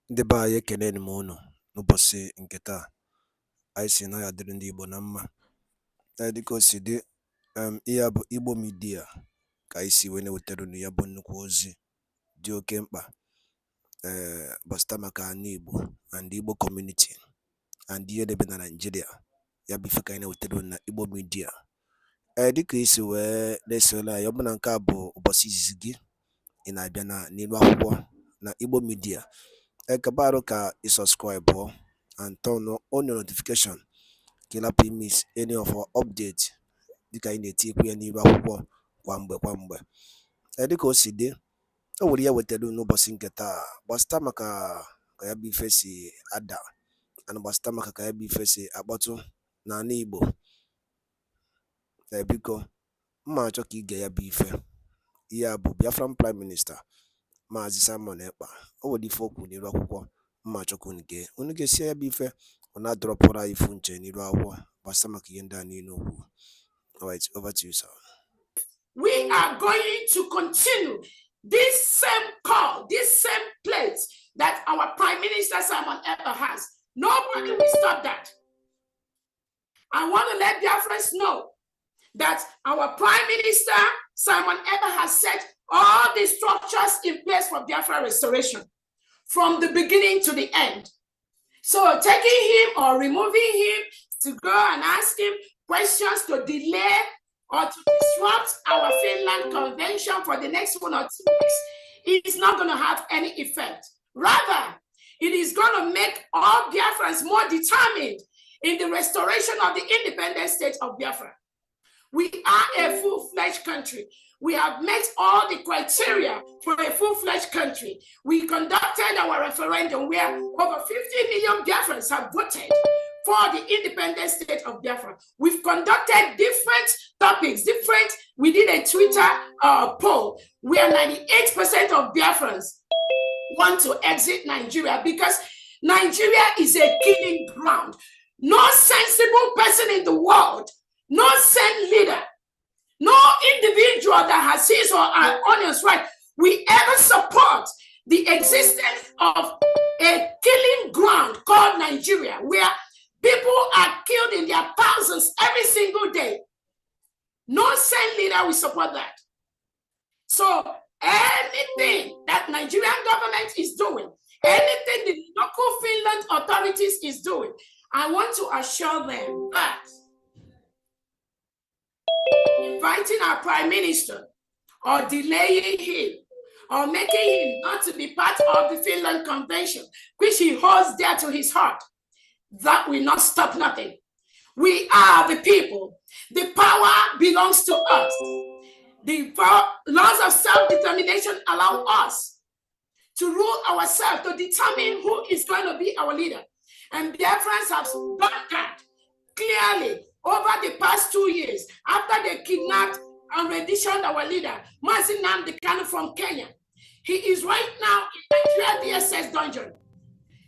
Ndị be anyị ekeneni m unu n'ụbọchị nke taa. Anyị si na ya dịrị ndị Igbo na mma. Dịka o si dị, ihe a bụ Igbo Media ka anyị si wee na-ewetara unu ya bụ nnukwu ozi dị oke mkpa gbasịta maka ana Igbo and Igbo community and ihe debe na Nigeria. Ya bụ ife ka anyị na-ewetara unu na Igbo Media. Dịka isi wee na-esole anyị, ọ bụ na nke a bụ ụbọchị izizi gị ị na-abịa n'ilu akwụkwọ na Igbo Media, kabaru ka subscribe and turn on your notification ka ịlapụ miss any of our update dịka anyị na-etikwu ya n'ilu akwụkwọ kwa mgbe. Dịka o si dị, o nwere ya wetara n'ụbọchị nke taa gbasịta maka ka ya bụ ife si ada and gbasịta maka ka ya bụ ife si akpọtụ n'ala Igbo. Biko mma achọ ka ige ya bụ ife. Ihe a bụ Biafran Prime Minister Maazị Simon Ekpa. O nwere ife okwu n'ilu akwụkwọ mma achọ ka unu ga-esi ya bụ ife ọ na-adọrọpụrụ anyị ifu nche n'ilu akwụkwọ gbasịta maka ihe ndị a niile okwu. Alright, over to you, sir. We are going to continue this same call, this same place that our Prime Minister Simon Ekpa has. Nobody will stop that. I want to let Biafrans know that our Prime Minister Simon Ekpa has set all the structures in place for Biafra restoration from the beginning to the end. So taking him or removing him to go and ask him questions to delay or to disrupt our Finland Convention for the next 1 or 2 weeks, it is not going to have any effect. Rather, it is going to make all Biafrans more determined in the restoration of the independent state of Biafra. We are a full-fledged country. We have met all the criteria for a full-fledged country. We conducted our referendum where over 50 million Biafrans have voted for the independent state of Biafra. We've conducted different topics, we did a Twitter poll where 98% of Biafrans want to exit Nigeria because Nigeria is a killing ground. No sensible person in the world, no sane leader, no individual that has his or her honest right will ever support the existence of a killing ground called Nigeria, where people are killed in their thousands every single day. No sane leader will support that. So anything that Nigerian government is doing, anything the local Finland authorities is doing, I want to assure them that inviting our Prime Minister or delaying him or making him not to be part of the Finland Convention, which he holds dear to his heart, that will not stop nothing. We are the people. The power belongs to us. The laws of self-determination allow us to rule ourselves, to determine who is going to be our leader. And Biafrans have done that clearly over the past 2 years after they kidnapped and renditioned our leader, nnamdi Kanu from Kenya. He is right now in Nigeria DSS dungeon.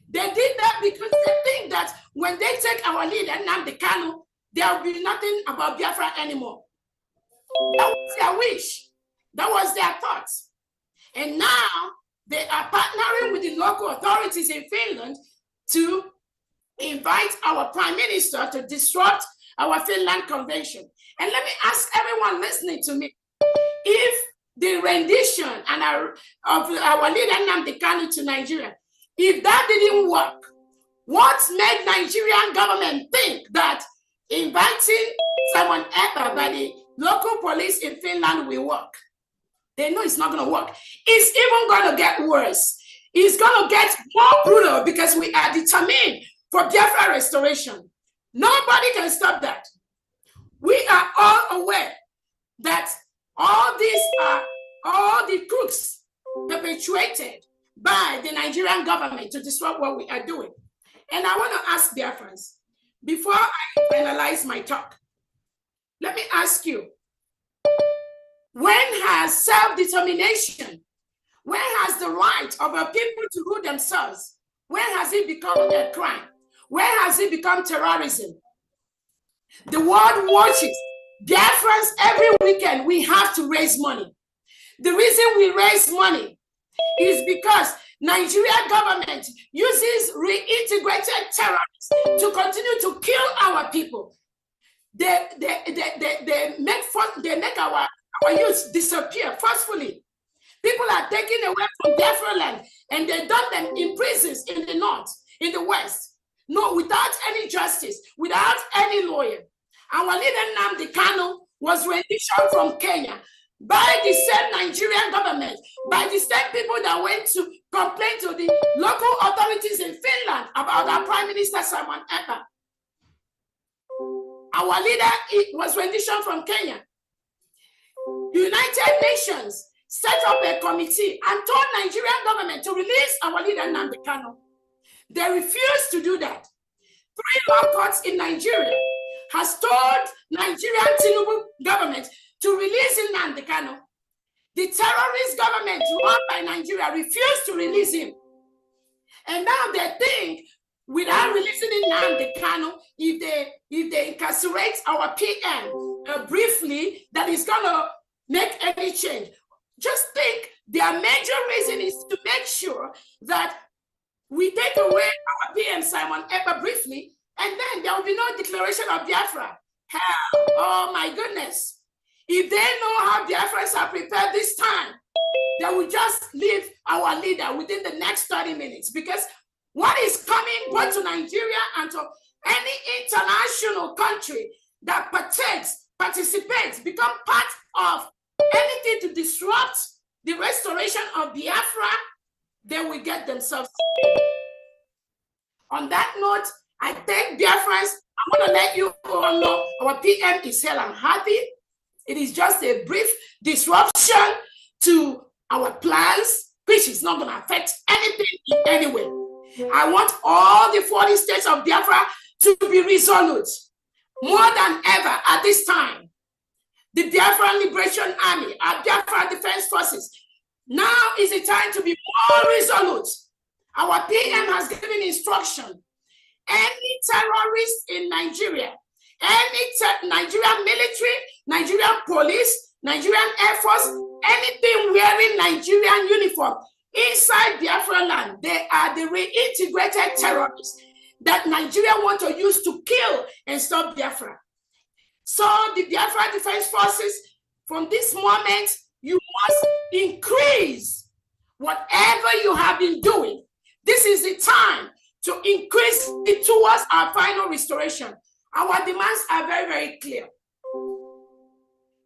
They did that because they think that when they take our leader, Nnamdi Kanu, there will be nothing about Biafra anymore. That was their wish. That was their thoughts. And now they are partnering with the local authorities in Finland to invite our Prime Minister to disrupt our Finland Convention. And let me ask everyone listening to me, if the rendition and of our leader Nnamdi Kanu to Nigeria, if that didn't work, what made Nigerian government think that inviting Simon Ekpa by the local police in Finland will work? They know it's not going to work. It's even going to get worse. It's going to get more brutal because we are determined for Biafra restoration. Nobody can stop that. We are all aware that all these are all the crooks perpetuated by the Nigerian government to disrupt what we are doing. And I want to ask Biafrans, before I finalize my talk, let me ask you, when has self-determination, when has the right of our people to rule themselves, when has it become a crime? When has it become terrorism? The world watches. Biafrans, every weekend, we have to raise money. The reason we raise money is because Nigerian government uses reintegrated terrorists to continue to kill our people. They make our youth disappear forcefully. People are taken away from Biafra land and they dump them in prisons in the north, in the west. No, without any justice, without any lawyer. Our leader Nnamdi Kanu was rendition from Kenya by the same Nigerian government, by the same people that went to complain to the local authorities in Finland about our Prime Minister Simon Ekpa. Our leader was rendition from Kenya. United Nations set up a committee and told Nigerian government to release our leader Nnamdi Kanu. They refused to do that. 3 law courts in Nigeria has told Nigerian Tinubu government to release Nnamdi Kanu. The terrorist government run by Nigeria refused to release him. And now they think without releasing Nnamdi Kanu, if they incarcerate our PM briefly, that is gonna make any change. Just think their major reason is to make sure that we take away our PM Simon Ekpa briefly, and then there will be no declaration of Biafra. Hell, oh my goodness. If they know how Biafrans are prepared this time, they will just leave our leader within the next 30 minutes, because what is coming both to Nigeria and to any international country that participates, become part of anything to disrupt the restoration of Biafra, they will get themselves. On that note, I thank Biafrans. I want to let you all know our PM is hale and happy. It is just a brief disruption to our plans, which is not going to affect anything in any way. I want all the 40 states of Biafra to be resolute, more than ever at this time. The Biafra Liberation Army, our Biafra Defense Forces, now is the time to be more resolute. Our PM has given instruction. Any terrorist in Nigeria, any Nigerian military, Nigerian police, Nigerian Air Force, anything wearing Nigerian uniform inside Biafra land, they are the reintegrated terrorists that Nigeria want to use to kill and stop Biafra. So the Biafra Defense Forces, from this moment, you must increase whatever you have been doing. This is the time to increase it towards our final restoration. Our demands are very, very clear.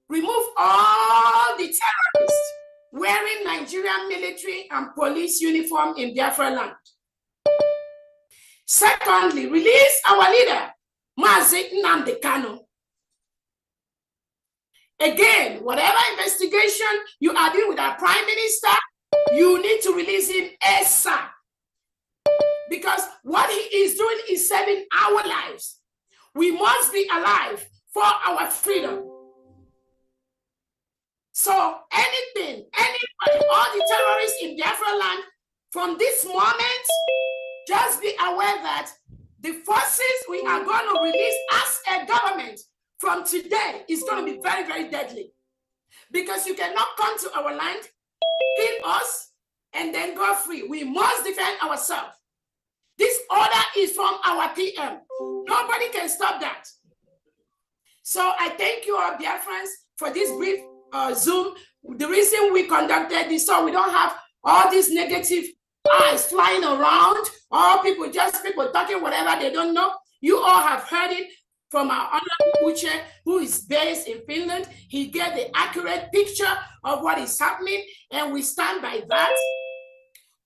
Remove all the terrorists wearing Nigerian military and police uniform in Biafra land. Secondly, release our leader, Nnamdi Kanu. Again, whatever investigation you are doing with our Prime Minister, you need to release him ASAP. Because what he is doing is saving our lives. We must be alive for our freedom. So anything, anybody, all the terrorists in Biafra land, from this moment, just be aware that the forces we are going to release as a government from today is going to be very, very deadly. Because you cannot come to our land, kill us, and then go free. We must defend ourselves. This order is from our PM. Nobody can stop that. So I thank you all, dear friends, for this brief Zoom. The reason we conducted this, so we don't have all these negative eyes flying around, all people talking whatever they don't know. You all have heard it from our honorable Uche, who is based in Finland. He gave the accurate picture of what is happening, and we stand by that.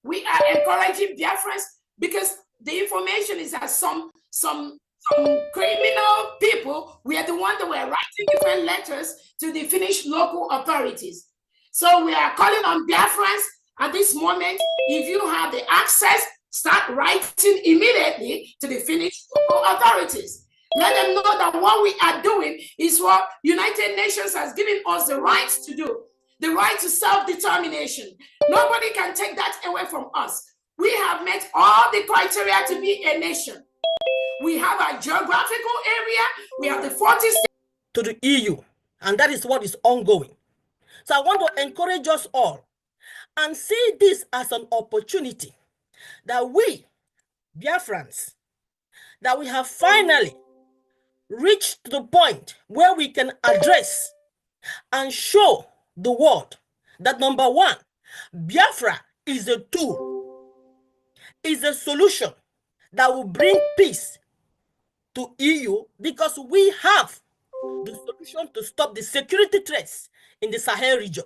We are encouraging Biafrans, because the information is that some criminal people were the ones that were writing different letters to the Finnish local authorities. So we are calling on Biafrans at this moment. If you have the access, start writing immediately to the Finnish local authorities. Let them know that what we are doing is what United Nations has given us the right to do, the right to self-determination. Nobody can take that away from us. We have met all the criteria to be a nation. We have a geographical area. We have the 40 states to the EU, and that is what is ongoing. So I want to encourage us all. and see this as an opportunity that we, Biafrans, that we have finally reached the point where we can address and show the world that, number one, Biafra is a tool, is a solution that will bring peace to EU, because we have the solution to stop the security threats in the Sahel region.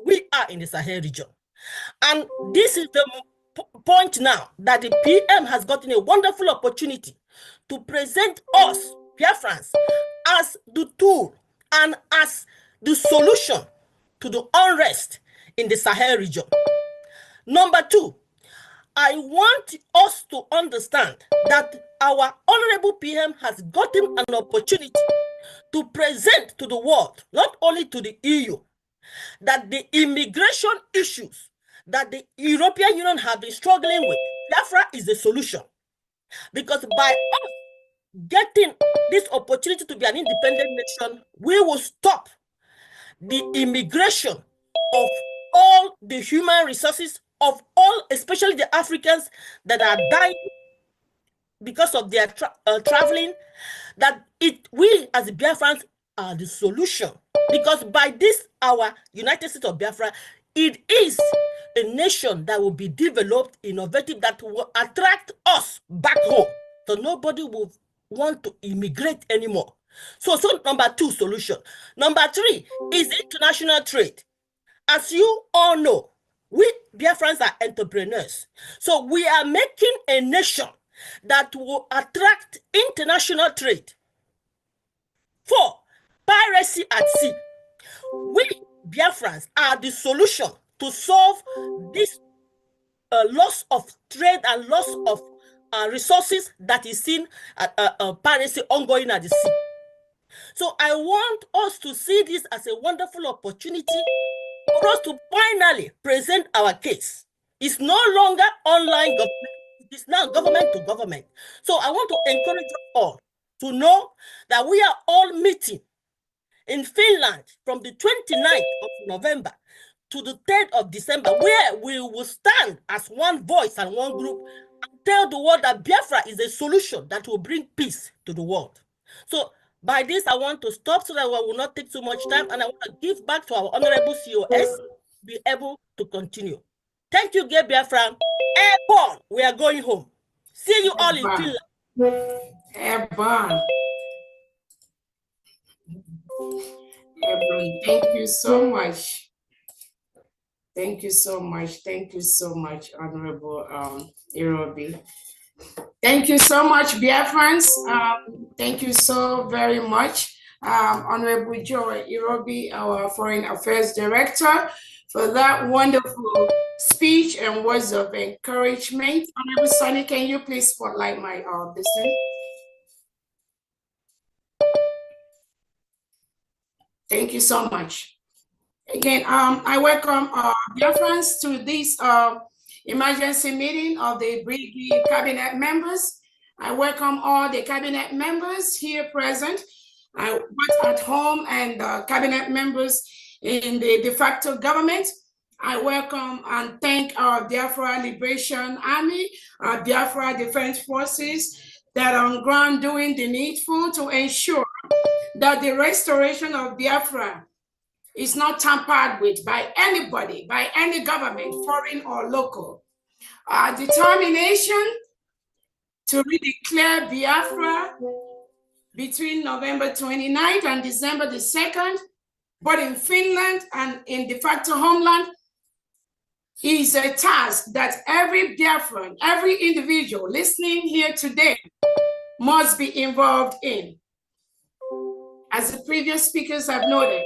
We are in the Sahel region. And this is the point now that the PM has gotten a wonderful opportunity to present us, Biafrans, as the tool and as the solution to the unrest in the Sahel region. Number two, I want us to understand that our honorable PM has gotten an opportunity to present to the world, not only to the EU, that the immigration issues that the European Union have been struggling with, Biafra is the solution. Because by us getting this opportunity to be an independent nation, we will stop the immigration of all the human resources of all, especially the Africans that are dying because of their traveling, that we as the Biafrans are the solution. Because by this, our United States of Biafra, it is a nation that will be developed, innovative, that will attract us back home. So nobody will want to immigrate anymore. So number two, solution. Number three is international trade. As you all know, we Biafrans are entrepreneurs. So we are making a nation that will attract international trade. 4, piracy at sea. We Biafrans are the solution to solve this loss of trade and loss of resources that is seen piracy ongoing at the sea. So I want us to see this as a wonderful opportunity for us to finally present our case. It's no longer online government, it's now government to government. So I want to encourage you all to know that we are all meeting in Finland from the 29th of November to the 3rd of December, where we will stand as one voice and one group and tell the world that Biafra is a solution that will bring peace to the world. So by this, I want to stop so that we will not take too much time, and I want to give back to our honorable COS to be able to continue. Thank you, Gay Biafra. Airborne, we are going home. See you all in Finland. Airborne. Thank you so much. Thank you so much. Thank you so much, Honorable Irobi. Thank you so much, Biafrans. Thank you so very much, Honorable Joy Irobi, our Foreign Affairs Director, for that wonderful speech and words of encouragement. Honorable Sonny, can you please spotlight my listening? Thank you so much. Again, I welcome Biafrans to this emergency meeting of the Brigade Cabinet members. I welcome all the Cabinet members here present, both at home and Cabinet members in the de facto government. I welcome and thank our Biafra Liberation Army, our Biafra Defense Forces that are on ground doing the needful to ensure that the restoration of Biafra is not tampered with by anybody, by any government, foreign or local. Our determination to redeclare Biafra between November 29th and December the 2nd, both in Finland and in de facto homeland, is a task that every Biafran, every individual listening here today must be involved in. As the previous speakers have noted,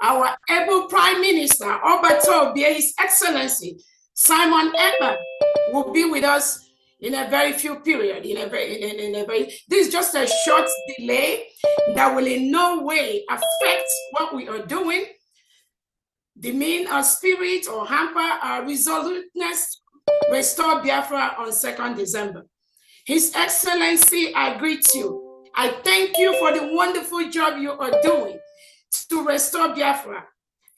our able Prime Minister, Obatobia, His Excellency Simon Ekpa, will be with us in a very few period. This is just a short delay that will in no way affect what we are doing, demean our spirit or hamper our resoluteness to restore Biafra on 2nd December. His Excellency, I greet you. I thank you for the wonderful job you are doing to restore Biafra.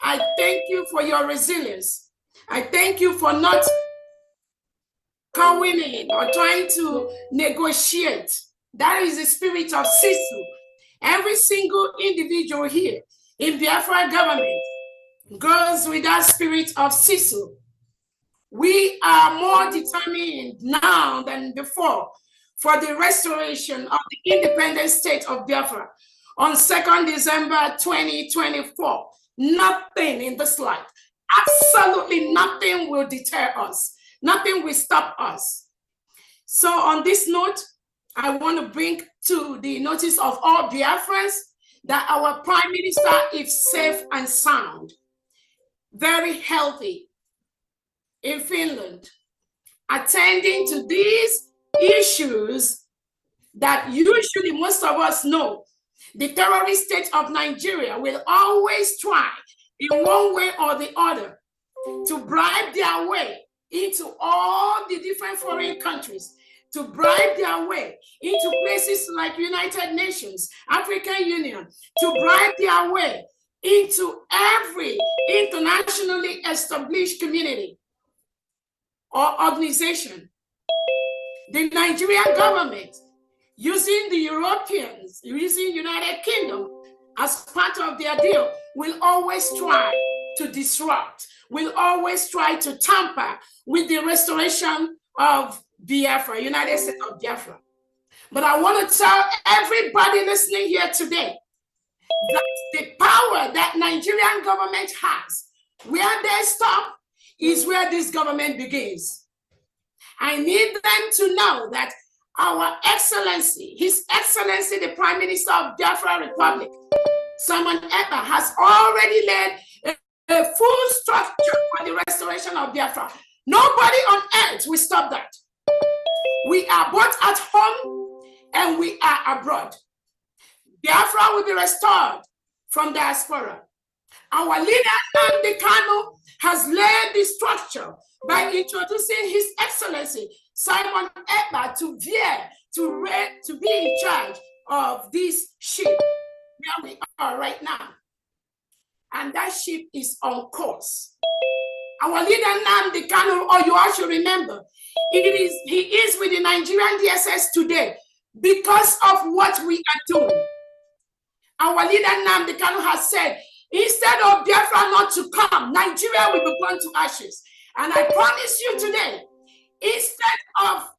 I thank you for your resilience. I thank you for not coming in or trying to negotiate. That is the spirit of Sisu. Every single individual here in Biafra government goes with that spirit of Sisu. We are more determined now than before for the restoration of the independent state of Biafra on 2nd December 2024. Nothing in this life, absolutely nothing will deter us. Nothing will stop us. So on this note, I want to bring to the notice of all Biafrans that our Prime Minister is safe and sound, very healthy in Finland, attending to these issues that usually most of us know. The terrorist state of Nigeria will always try in one way or the other to bribe their way into all the different foreign countries, to bribe their way into places like United Nations, African Union, to bribe their way into every internationally established community or organization. The Nigerian government, using the Europeans, using United Kingdom as part of their deal, will always try to disrupt, will always try to tamper with the restoration of Biafra, United States of Biafra. But I want to tell everybody listening here today that the power that Nigerian government has, where they stop is where this government begins. I need them to know that our Excellency, His Excellency, the Prime Minister of Biafra Republic, Simon Ekpa, has already led a full structure for the restoration of Biafra. Nobody on earth will stop that. We are both at home and we are abroad. Biafra will be restored from diaspora. Our leader, nnamdi Kanu, has laid the structure by introducing His Excellency Simon Ekpa to be in charge of this ship where we are right now. And that ship is on course. Our leader nnamdi Kanu, or you all should remember, he is with the Nigerian DSS today because of what we are doing. Our leader nnamdi Kanu has said, instead of Biafra not to come, Nigeria will be burned to ashes. And I promise you today, instead of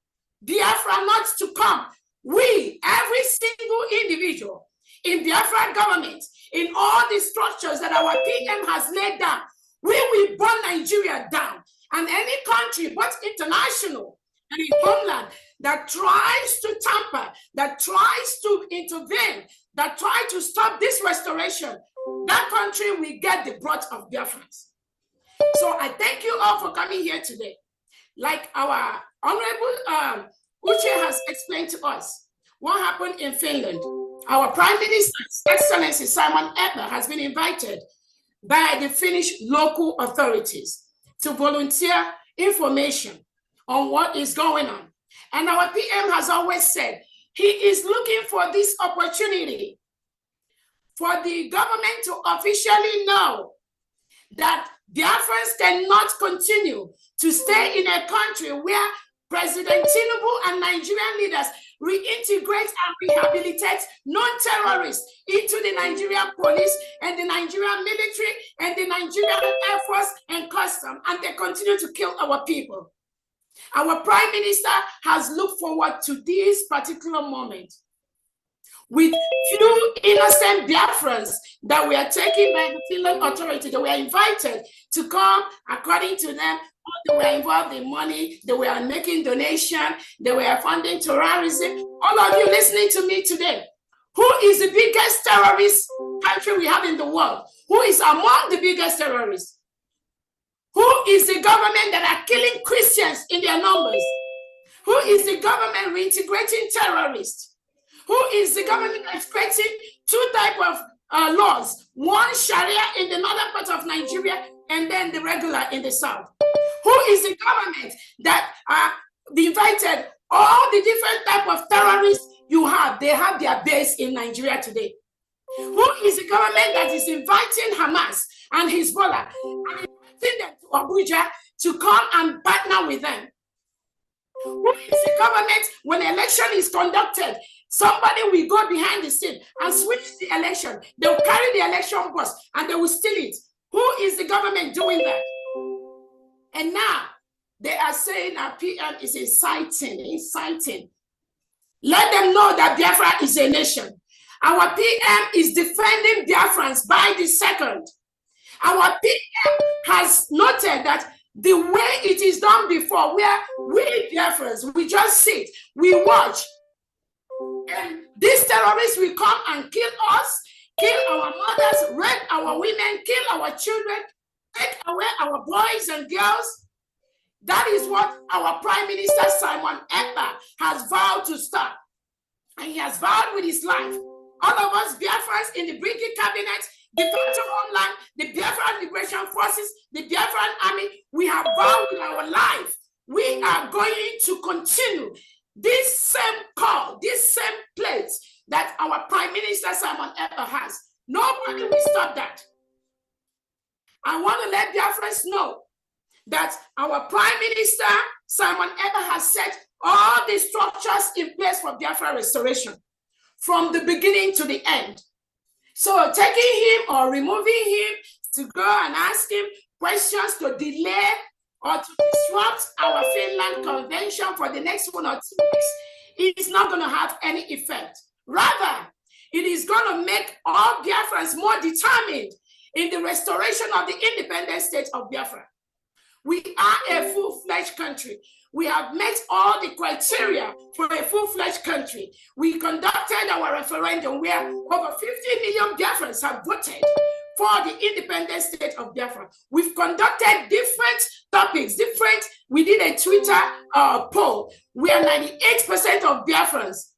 Biafra not to come, we, every single individual in Biafra government, in all the structures that our PM has laid down, we will burn Nigeria down. And any country, both international and in homeland, that tries to tamper, that tries to intervene, that tries to stop this restoration, that country will get the brunt of Biafrans. So I thank you all for coming here today. Like our Honorable Uche has explained to us what happened in Finland. Our Prime Minister, His Excellency Simon Ekpa, has been invited by the Finnish local authorities to volunteer information on what is going on. And our PM has always said he is looking for this opportunity for the government to officially know that Biafrans cannot continue to stay in a country where President Tinubu and Nigerian leaders reintegrate and rehabilitate non-terrorists into the Nigerian police and the Nigerian military and the Nigerian Air Force and Custom, and they continue to kill our people. Our Prime Minister has looked forward to this particular moment with few innocent Biafrans that were taken by the Finland authority. They were invited to come, according to them. They were involved in money, they were making donations, they were funding terrorism. All of you listening to me today, who is the biggest terrorist country we have in the world? Who is among the biggest terrorists? Who is the government that are killing Christians in their numbers? Who is the government reintegrating terrorists? Who is the government that's creating two types of laws? One Sharia in the northern part of Nigeria and then the regular in the south. Who is the government that invited all the different type of terrorists you have? They have their base in Nigeria today. Who is the government that is inviting Hamas and Hezbollah, and inviting them to Abuja to come and partner with them. Who is the government when election is conducted? Somebody will go behind the scene and switch the election. They'll carry the election bus and they will steal it. Who is the government doing that? And now they are saying our PM is inciting. Let them know that Biafra is a nation. Our PM is defending Biafrans by the second. Our PM has noted that the way it is done before, where we Biafrans, we just sit, we watch, and these terrorists will come and kill us, kill our mothers, rape our women, kill our children, take away our boys and girls. That is what our Prime Minister Simon Ekpa has vowed to stop. And he has vowed with his life. All of us Biafrans in the Brigade Cabinet, the Defense Homeland, the Biafran Liberation Forces, the Biafran Army, we have vowed with our life. We are going to continue this same call, this same place that our Prime Minister Simon Ekpa has. Nobody will stop that. I want to let Biafrans know that our Prime Minister Simon Ekpa has set all the structures in place for Biafra restoration from the beginning to the end. So taking him or removing him to go and ask him questions to delay or to disrupt our Finland Convention for the next 1 or 2 weeks is not going to have any effect. Rather, it is going to make all Biafrans more determined in the restoration of the independent state of Biafra. We are a full-fledged country. We have met all the criteria for a full-fledged country. We conducted our referendum where over 50 million Biafrans have voted for the independent state of Biafra. We've conducted different topics, we did a Twitter poll where 98% of Biafrans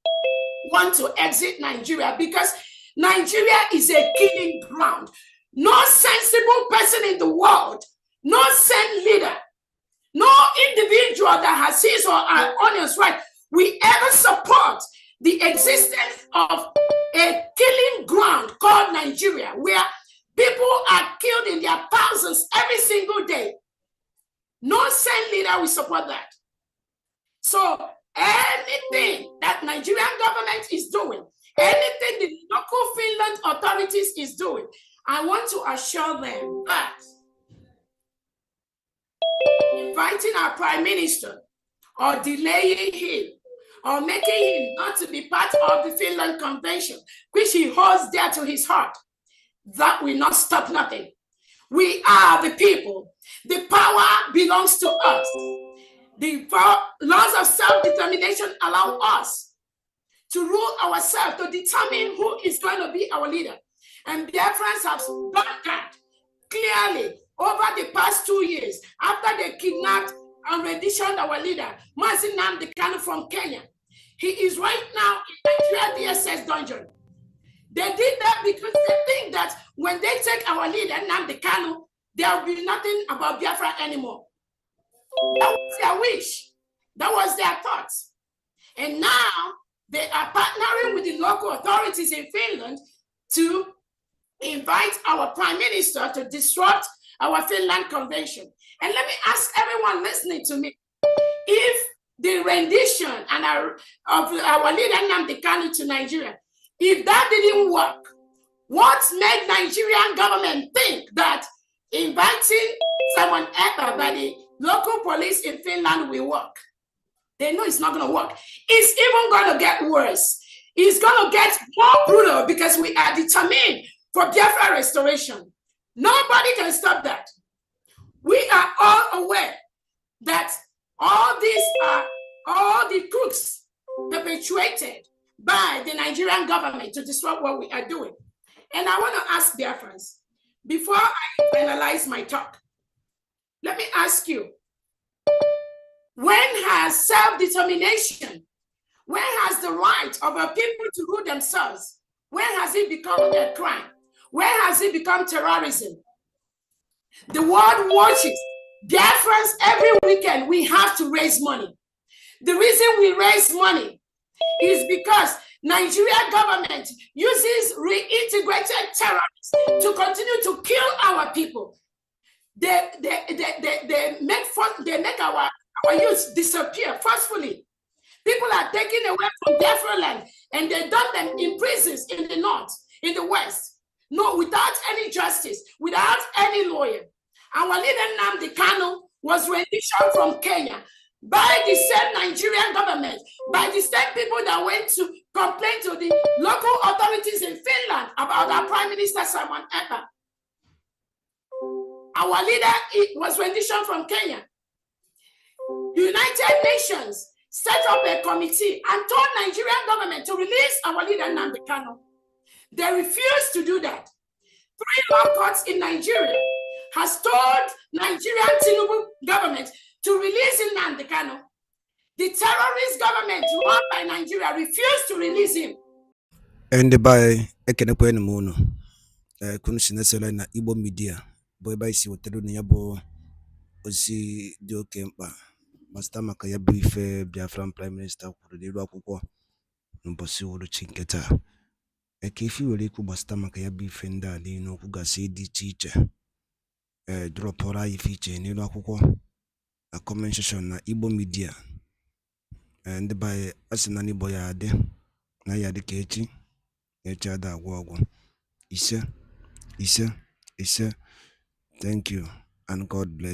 want to exit Nigeria because Nigeria is a killing ground. No sensible person in the world, no sane leader, no individual that has his or her honest right will ever support the existence of a killing ground called Nigeria, where people are killed in their thousands every single day. No sane leader will support that. So anything that Nigerian government is doing, anything the local Finland authorities is doing, I want to assure them that inviting our Prime Minister or delaying him or making him not to be part of the Finland Convention, which he holds dear to his heart, that will not stop nothing. We are the people. The power belongs to us. The laws of self-determination allow us to rule ourselves, to determine who is going to be our leader. And Biafrans have done that clearly over the past 2 years after they kidnapped and renditioned our leader, nnamdi Kanu from Kenya. He is right now in Nigeria DSS dungeon. They did that because they think that when they take our leader, Nnamdi Kanu, there will be nothing about Biafra anymore. That was their wish. That was their thoughts. And now they are partnering with the local authorities in Finland to invite our Prime Minister to disrupt our Finland Convention. And let me ask everyone listening to me, if the rendition and of our leader Nnamdi Kanu to Nigeria, if that didn't work, what made Nigerian government think that inviting someone Ekpa by the local police in Finland will work? They know it's not going to work. It's even going to get worse. It's going to get more brutal because we are determined for Biafra restoration. Nobody can stop that. We are all aware that all these are all the crooks perpetuated by the Nigerian government to disrupt what we are doing. And I want to ask Biafrans, before I finalize my talk, let me ask you, when has self-determination, when has the right of our people to rule themselves, when has it become a crime? When has it become terrorism? The world watches. Biafrans, every weekend, we have to raise money. The reason we raise money is because Nigerian government uses reintegrated terrorists to continue to kill our people. They make our youth disappear forcefully. People are taken away from Biafra land and they dump them in prisons in the north, in the west. No, without any justice, without any lawyer. Our leader nnamdi Kanu was rendition from Kenya by the same Nigerian government, by the same people that went to complain to the local authorities in Finland about our Prime Minister Simon Ekpa. Our leader was rendition from Kenya. United Nations set up a committee and told Nigerian government to release our leader nnamdi Kanu. They refused to do that. 3 law courts in Nigeria has told Nigerian Tinubu government to release nnamdi Kanu. The terrorist government run by Nigeria refused to release him. And by Ekenekwen Mono, Kunsinesela na IGBO media, boy by si wotero na yabo osi di Ekpa. Master maka ya brief Biafran Prime Minister kwuru n'iru akwụkwọ n'ụbọchị uhuruchi nketa. Ekefi were ikwu master maka ya brief ndị a niile okwu gasị dị iche iche. Dropọrọ anyị ife n'iru akwụkwọ na comment section na IGBO media. Ndị by asị na n'Igbo ya adị na ya dị ka echi ada agwụ ọgwụ. Ise. Thank you and God bless.